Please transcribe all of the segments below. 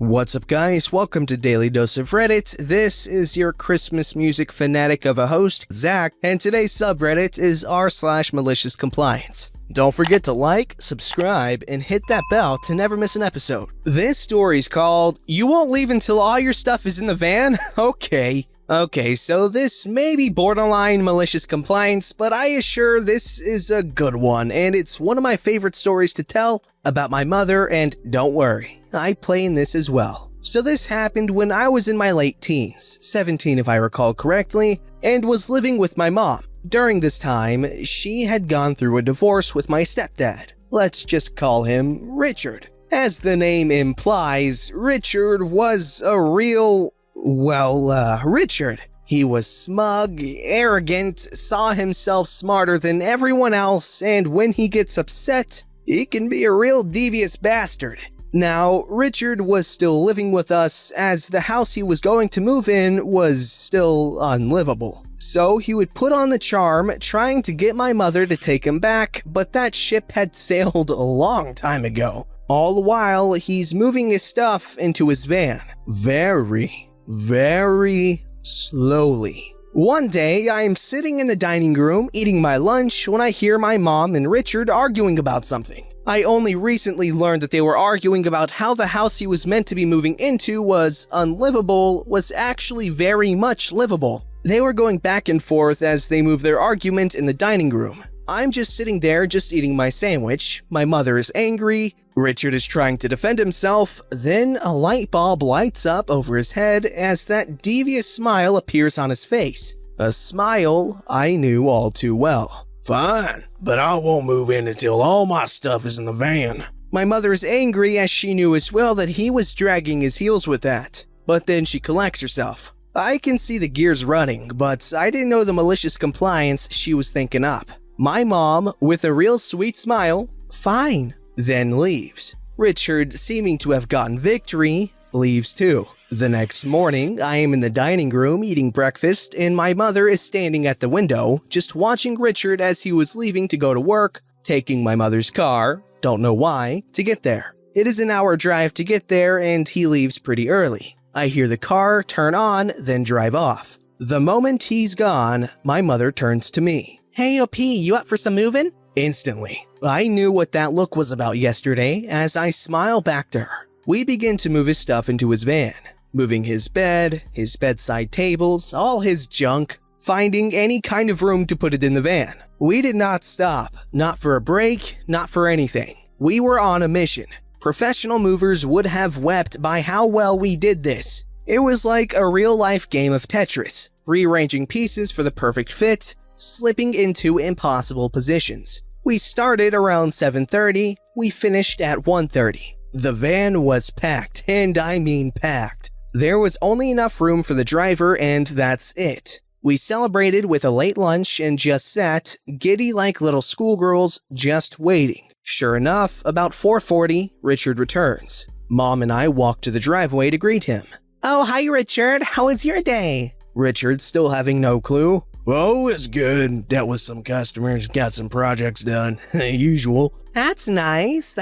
What's up guys, welcome to Daily Dose of Reddit. This is your Christmas music fanatic of a host, Zach, and today's subreddit is r/MaliciousCompliance. Don't forget to like, subscribe, and hit that bell to never miss an episode. This story's called, You Won't Leave Until All Your Stuff is in the Van? Okay, so this may be borderline malicious compliance, but I assure this is a good one, and it's one of my favorite stories to tell about my mother, and don't worry, I play in this as well. So this happened when I was in my late teens, 17 if I recall correctly, and was living with my mom. During this time, she had gone through a divorce with my stepdad. Let's just call him Richard. As the name implies, Richard was a real, Richard. He was smug, arrogant, saw himself smarter than everyone else, and when he gets upset, he can be a real devious bastard. Now, Richard was still living with us as the house he was going to move in was still unlivable. So he would put on the charm, trying to get my mother to take him back, but that ship had sailed a long time ago. All the while, he's moving his stuff into his van. Very slowly. One day, I am sitting in the dining room eating my lunch when I hear my mom and Richard arguing about something. I only recently learned that they were arguing about how the house he was meant to be moving into was unlivable was actually very much livable. They were going back and forth as they moved their argument in the dining room. I'm just sitting there just eating my sandwich. My mother is angry. Richard is trying to defend himself. Then a light bulb lights up over his head as that devious smile appears on his face. A smile I knew all too well. Fine, but I won't move in until all my stuff is in the van. My mother is angry as she knew as well that he was dragging his heels with that. But then she collects herself. I can see the gears running, but I didn't know the malicious compliance she was thinking up. My mom, with a real sweet smile, fine, then leaves. Richard, seeming to have gotten victory, leaves too. The next morning, I am in the dining room eating breakfast, and my mother is standing at the window, just watching Richard as he was leaving to go to work, taking my mother's car, don't know why, to get there. It is an hour drive to get there, and he leaves pretty early. I hear the car turn on, then drive off. The moment he's gone, my mother turns to me. Hey OP, you up for some moving? Instantly. I knew what that look was about yesterday as I smile back to her. We begin to move his stuff into his van, moving his bed, his bedside tables, all his junk, finding any kind of room to put it in the van. We did not stop, not for a break, not for anything. We were on a mission. Professional movers would have wept by how well we did this. It was like a real-life game of Tetris, rearranging pieces for the perfect fit, slipping into impossible positions. We started around 7:30, we finished at 1:30. The van was packed, and I mean packed. There was only enough room for the driver, and that's it. We celebrated with a late lunch and just sat, giddy like little schoolgirls, just waiting. Sure enough, about 4:40, Richard returns. Mom and I walk to the driveway to greet him. Oh, hi Richard, how was your day? Richard, still having no clue. Oh, it's good. Dealt with some customers, got some projects done. Usual. That's nice.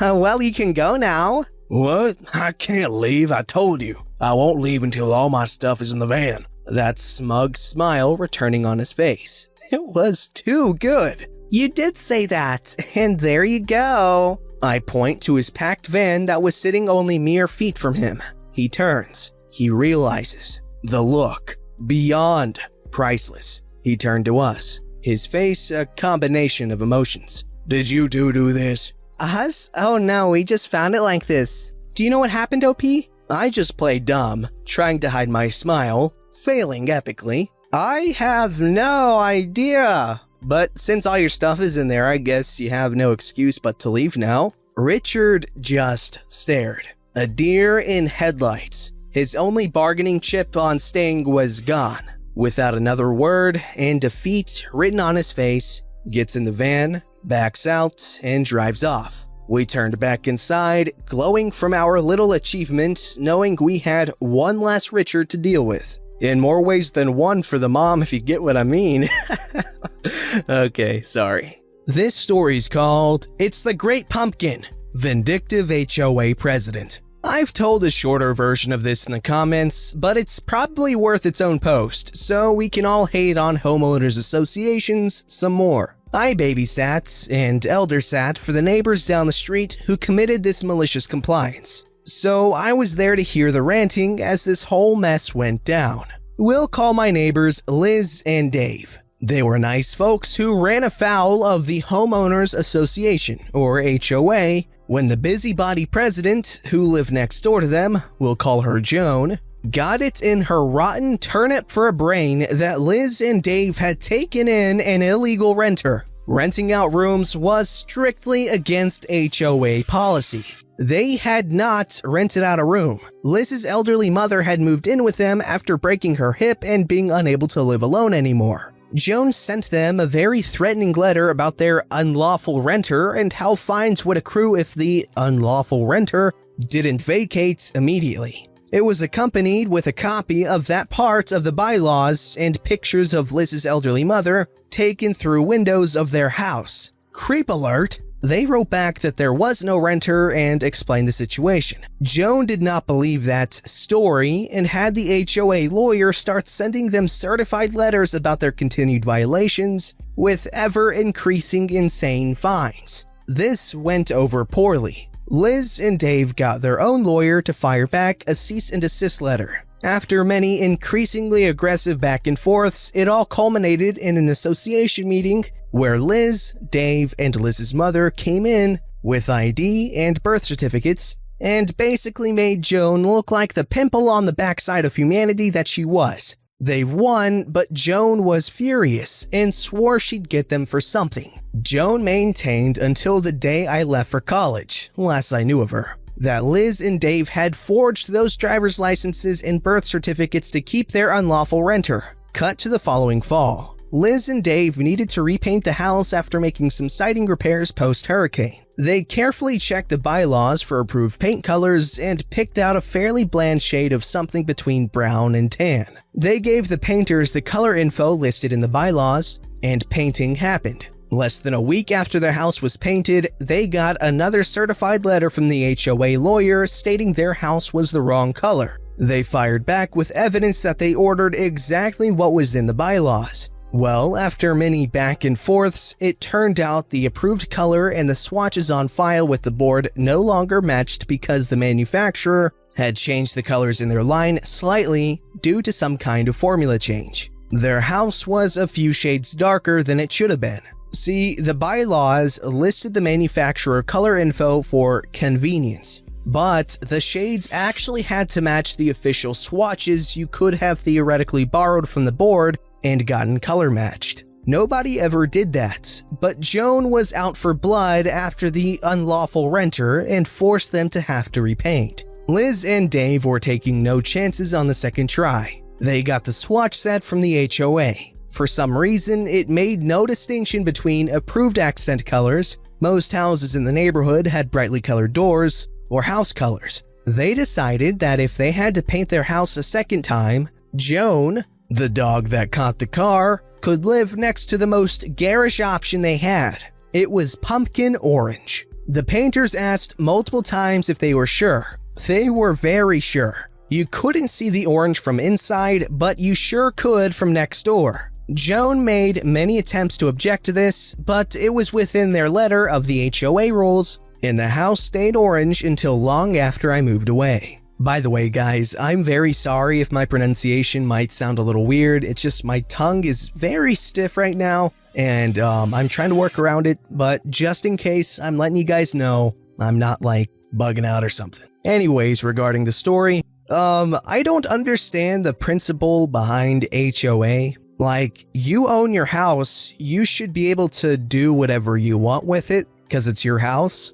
Well, you can go now. What? I can't leave, I told you. I won't leave until all my stuff is in the van. That smug smile returning on his face. It was too good. You did say that, and there you go. I point to his packed van that was sitting only mere feet from him. He turns. He realizes. The look. Beyond priceless. He turned to us. His face a combination of emotions. Did you two do this? Us? Oh no, we just found it like this. Do you know what happened, OP? I just played dumb, trying to hide my smile, failing epically. I have no idea. But since all your stuff is in there, I guess you have no excuse but to leave now. Richard just stared. A deer in headlights. His only bargaining chip on staying was gone. Without another word and defeat written on his face, gets in the van, backs out, and drives off. We turned back inside, glowing from our little achievement, knowing we had one less Richard to deal with. In more ways than one for the mom, if you get what I mean. Okay, sorry. This story's called It's the Great Pumpkin, Vindictive HOA President. I've told a shorter version of this in the comments, but it's probably worth its own post, so we can all hate on homeowners associations some more. I babysat and elder sat for the neighbors down the street who committed this malicious compliance. So I was there to hear the ranting as this whole mess went down. We'll call my neighbors Liz and Dave. They were nice folks who ran afoul of the Homeowners Association, or HOA, when the busybody president, who lived next door to them, we'll call her Joan, got it in her rotten turnip for a brain that Liz and Dave had taken in an illegal renter. Renting out rooms was strictly against HOA policy. They had not rented out a room. Liz's elderly mother had moved in with them after breaking her hip and being unable to live alone anymore. Joan sent them a very threatening letter about their unlawful renter and how fines would accrue if the unlawful renter didn't vacate immediately. It was accompanied with a copy of that part of the bylaws and pictures of Liz's elderly mother taken through windows of their house. Creep alert! They wrote back that there was no renter and explained the situation. Joan did not believe that story and had the HOA lawyer start sending them certified letters about their continued violations with ever-increasing insane fines. This went over poorly. Liz and Dave got their own lawyer to fire back a cease and desist letter. After many increasingly aggressive back and forths, it all culminated in an association meeting where Liz, Dave, and Liz's mother came in with ID and birth certificates and basically made Joan look like the pimple on the backside of humanity that she was. They won, but Joan was furious and swore she'd get them for something. Joan maintained until the day I left for college, last I knew of her, that Liz and Dave had forged those driver's licenses and birth certificates to keep their unlawful renter. Cut to the following fall. Liz and Dave needed to repaint the house after making some siding repairs post-hurricane. They carefully checked the bylaws for approved paint colors and picked out a fairly bland shade of something between brown and tan. They gave the painters the color info listed in the bylaws, and painting happened. Less than a week after their house was painted, they got another certified letter from the HOA lawyer stating their house was the wrong color. They fired back with evidence that they ordered exactly what was in the bylaws. Well, after many back and forths, it turned out the approved color and the swatches on file with the board no longer matched because the manufacturer had changed the colors in their line slightly due to some kind of formula change. Their house was a few shades darker than it should have been. See, the bylaws listed the manufacturer color info for convenience, but the shades actually had to match the official swatches you could have theoretically borrowed from the board and gotten color matched. Nobody ever did that, but Joan was out for blood after the unlawful renter and forced them to have to repaint. Liz and Dave were taking no chances on the second try. They got the swatch set from the HOA. For some reason, it made no distinction between approved accent colors, most houses in the neighborhood had brightly colored doors, or house colors. They decided that if they had to paint their house a second time, Joan, the dog that caught the car, could live next to the most garish option they had. It was pumpkin orange. The painters asked multiple times if they were sure. They were very sure. You couldn't see the orange from inside, but you sure could from next door. Joan made many attempts to object to this, but it was within their letter of the HOA rules, and the house stayed orange until long after I moved away. By the way, guys, I'm very sorry if my pronunciation might sound a little weird. It's just my tongue is very stiff right now, and I'm trying to work around it, but just in case, I'm letting you guys know I'm not like bugging out or something. Anyways, regarding the story, I don't understand the principle behind HOA. Like, you own your house, you should be able to do whatever you want with it because it's your house.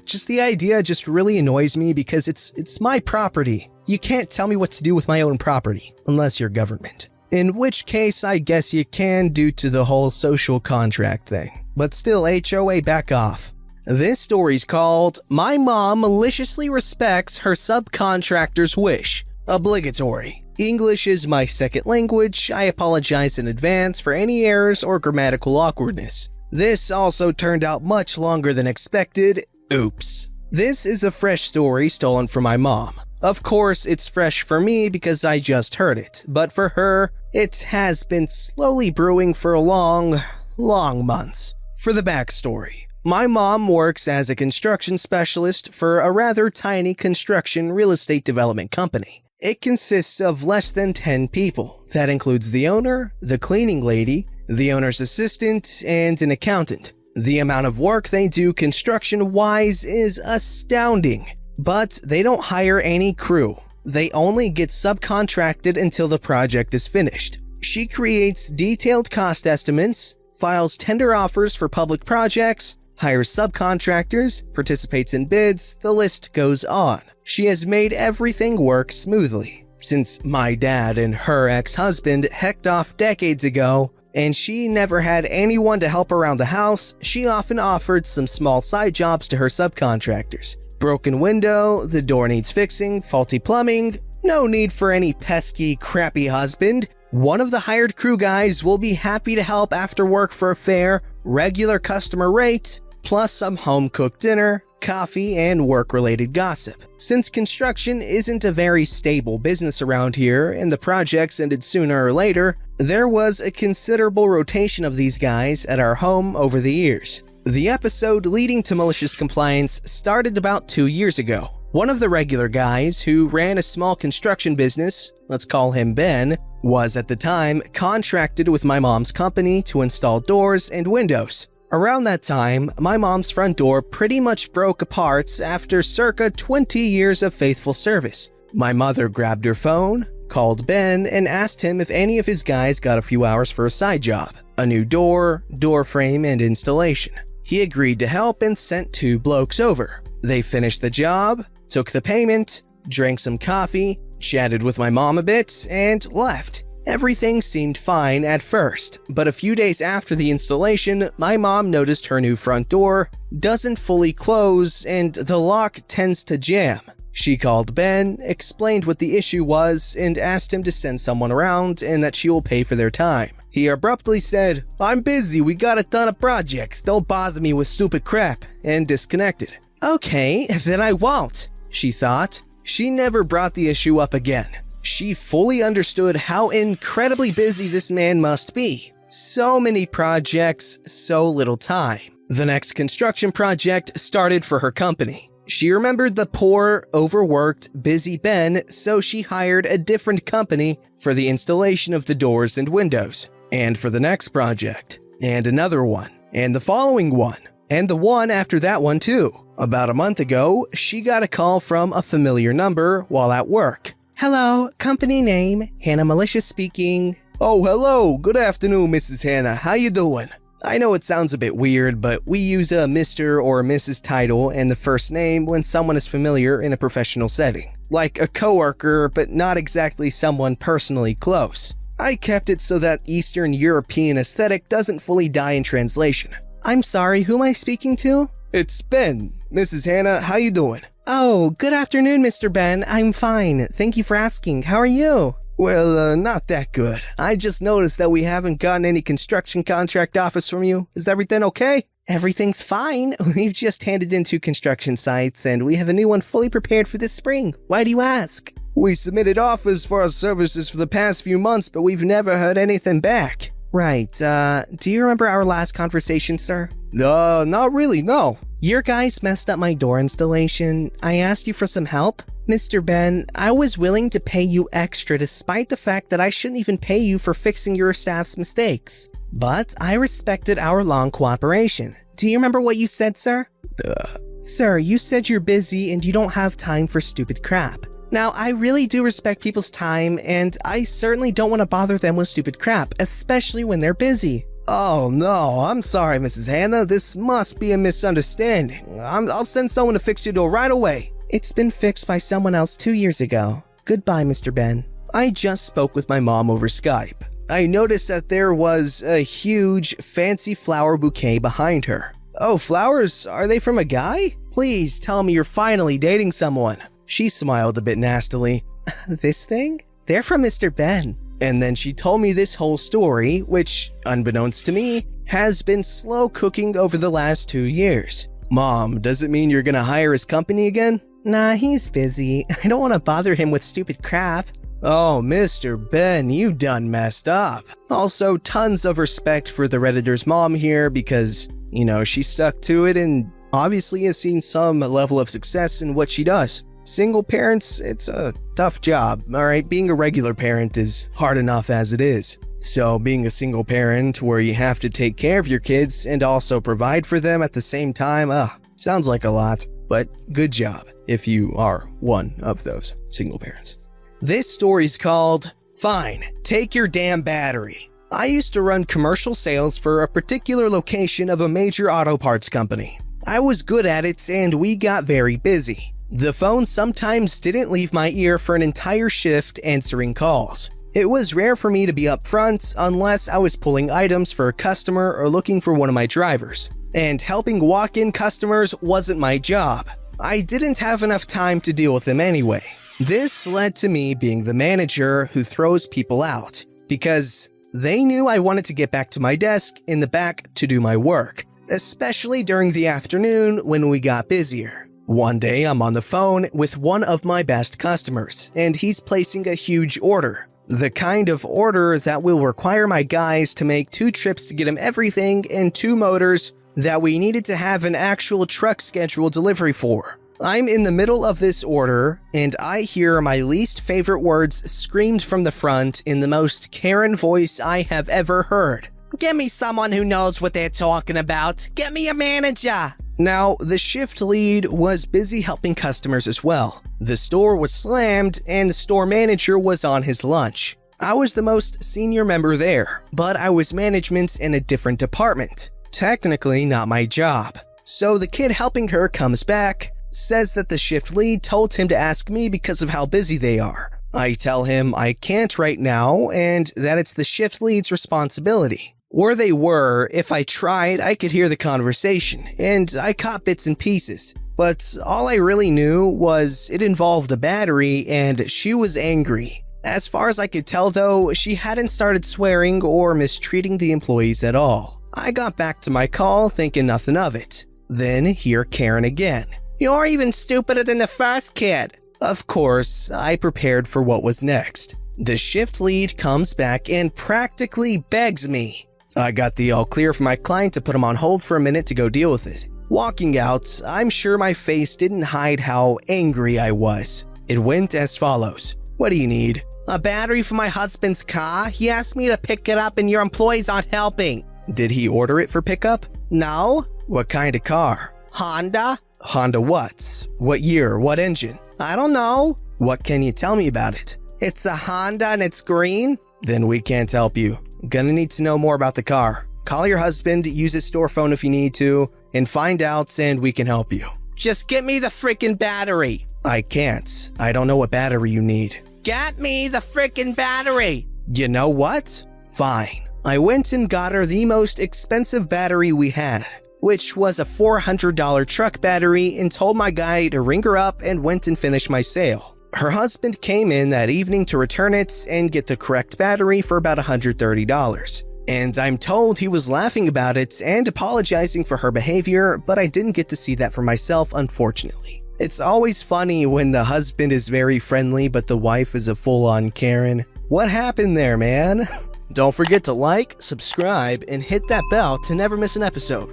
Just the idea just really annoys me because it's my property. You can't tell me what to do with my own property unless you're government. In which case, I guess you can due to the whole social contract thing. But still, HOA, back off. This story's called My Mom Maliciously Respects Her Subcontractor's Wish. Obligatory. English is my second language. I apologize in advance for any errors or grammatical awkwardness. This also turned out much longer than expected. Oops. This is a fresh story stolen from my mom. Of course, it's fresh for me because I just heard it, but for her, it has been slowly brewing for long months. For the backstory, my mom works as a construction specialist for a rather tiny construction real estate development company. It consists of less than 10 people. That includes the owner, the cleaning lady, the owner's assistant, and an accountant. The amount of work they do construction-wise is astounding. But they don't hire any crew. They only get subcontracted until the project is finished. She creates detailed cost estimates, files tender offers for public projects, hires subcontractors, participates in bids, the list goes on. She has made everything work smoothly. Since my dad and her ex-husband hecked off decades ago, and she never had anyone to help around the house, she often offered some small side jobs to her subcontractors. Broken window, the door needs fixing, faulty plumbing, no need for any pesky, crappy husband. One of the hired crew guys will be happy to help after work for a fair, regular customer rate, plus some home-cooked dinner, coffee, and work-related gossip. Since construction isn't a very stable business around here and the projects ended sooner or later, there was a considerable rotation of these guys at our home over the years. The episode leading to Malicious Compliance started about 2 years ago. One of the regular guys who ran a small construction business, let's call him Ben, was at the time contracted with my mom's company to install doors and windows. Around that time, my mom's front door pretty much broke apart after circa 20 years of faithful service. My mother grabbed her phone, called Ben, and asked him if any of his guys got a few hours for a side job, a new door frame, and installation. He agreed to help and sent 2 blokes over. They finished the job, took the payment, drank some coffee, chatted with my mom a bit, and left. Everything seemed fine at first, but a few days after the installation, my mom noticed her new front door doesn't fully close and the lock tends to jam. She called Ben, explained what the issue was, and asked him to send someone around and that she will pay for their time. He abruptly said, "I'm busy, we got a ton of projects, don't bother me with stupid crap," and disconnected. Okay, then I won't, she thought. She never brought the issue up again. She fully understood how incredibly busy this man must be. So many projects, so little time. The next construction project started for her company. She remembered the poor, overworked, busy Ben, so she hired a different company for the installation of the doors and windows. And for the next project, and another one, and the following one, and the one after that one too. About a month ago, she got a call from a familiar number while at work. "Hello, company name, Hannah Malicious speaking." Oh, hello. Good afternoon, Mrs. Hannah. How you doing? I know it sounds a bit weird, but we use a Mr. or Mrs. title and the first name when someone is familiar in a professional setting. Like a coworker, but not exactly someone personally close. I kept it so that Eastern European aesthetic doesn't fully die in translation. I'm sorry, who am I speaking to? It's Ben. Mrs. Hannah, how you doing? Oh, good afternoon, Mr. Ben. I'm fine. Thank you for asking. How are you? Well, not that good. I just noticed that we haven't gotten any construction contract offers from you. Is everything okay? Everything's fine. We've just handed in 2 construction sites and we have a new one fully prepared for this spring. Why do you ask? We submitted offers for our services for the past few months, but we've never heard anything back. Right, do you remember our last conversation, sir? Not really, no. Your guys messed up my door installation. I asked you for some help. Mr. Ben, I was willing to pay you extra despite the fact that I shouldn't even pay you for fixing your staff's mistakes. But I respected our long cooperation. Do you remember what you said, sir? Sir, you said you're busy and you don't have time for stupid crap. Now, I really do respect people's time, and I certainly don't want to bother them with stupid crap, especially when they're busy. Oh no, I'm sorry, Mrs. Hannah. This must be a misunderstanding. I'll send someone to fix your door right away. It's been fixed by someone else 2 years ago. Goodbye, Mr. Ben. I just spoke with my mom over Skype. I noticed that there was a huge, fancy flower bouquet behind her. Oh, flowers? Are they from a guy? Please tell me you're finally dating someone. She smiled a bit nastily. This thing? They're from Mr. Ben. And then she told me this whole story, which, unbeknownst to me, has been slow cooking over the last 2 years. Mom, does it mean you're gonna hire his company again? Nah, he's busy. I don't want to bother him with stupid crap. Oh, Mr. Ben, you done messed up. Also, tons of respect for the Redditor's mom here because, she stuck to it and obviously has seen some level of success in what she does. Single parents, it's a tough job, alright? Being a regular parent is hard enough as it is. So being a single parent where you have to take care of your kids and also provide for them at the same time, sounds like a lot. But good job if you are one of those single parents. This story's called, Fine, Take Your Damn Battery. I used to run commercial sales for a particular location of a major auto parts company. I was good at it and we got very busy. The phone sometimes didn't leave my ear for an entire shift answering calls. It was rare for me to be up front unless I was pulling items for a customer or looking for one of my drivers. And helping walk-in customers wasn't my job. I didn't have enough time to deal with them anyway. This led to me being the manager who throws people out, because they knew I wanted to get back to my desk in the back to do my work, especially during the afternoon when we got busier. One day I'm on the phone with one of my best customers, and he's placing a huge order. The kind of order that will require my guys to make 2 trips to get him everything and 2 motors that we needed to have an actual truck schedule delivery for. I'm in the middle of this order, and I hear my least favorite words screamed from the front in the most Karen voice I have ever heard. Get me someone who knows what they're talking about. Get me a manager. Now, the shift lead was busy helping customers as well. The store was slammed, and the store manager was on his lunch. I was the most senior member there, but I was management in a different department. Technically not my job. So the kid helping her comes back, says that the shift lead told him to ask me because of how busy they are. I tell him I can't right now and that it's the shift lead's responsibility. Where they were, if I tried, I could hear the conversation, and I caught bits and pieces. But all I really knew was it involved a battery and she was angry. As far as I could tell though, she hadn't started swearing or mistreating the employees at all. I got back to my call thinking nothing of it. Then hear Karen again. You're even stupider than the first kid. Of course, I prepared for what was next. The shift lead comes back and practically begs me. I got the all clear from my client to put him on hold for a minute to go deal with it. Walking out, I'm sure my face didn't hide how angry I was. It went as follows. What do you need? A battery for my husband's car. He asked me to pick it up and your employees aren't helping. Did he order it for pickup? No. What kind of car? Honda. Honda what? What year? What engine? I don't know. What can you tell me about it? It's a Honda and it's green. Then we can't help you. Gonna need to know more about the car. Call your husband, use his store phone if you need to, and find out and we can help you. Just get me the freaking battery. I can't. I don't know what battery you need. Get me the freaking battery. You know what? Fine. I went and got her the most expensive battery we had, which was a $400 truck battery, and told my guy to ring her up and went and finished my sale. Her husband came in that evening to return it and get the correct battery for about $130. And I'm told he was laughing about it and apologizing for her behavior, but I didn't get to see that for myself, unfortunately. It's always funny when the husband is very friendly but the wife is a full-on Karen. What happened there, man? Don't forget to like, subscribe, and hit that bell to never miss an episode.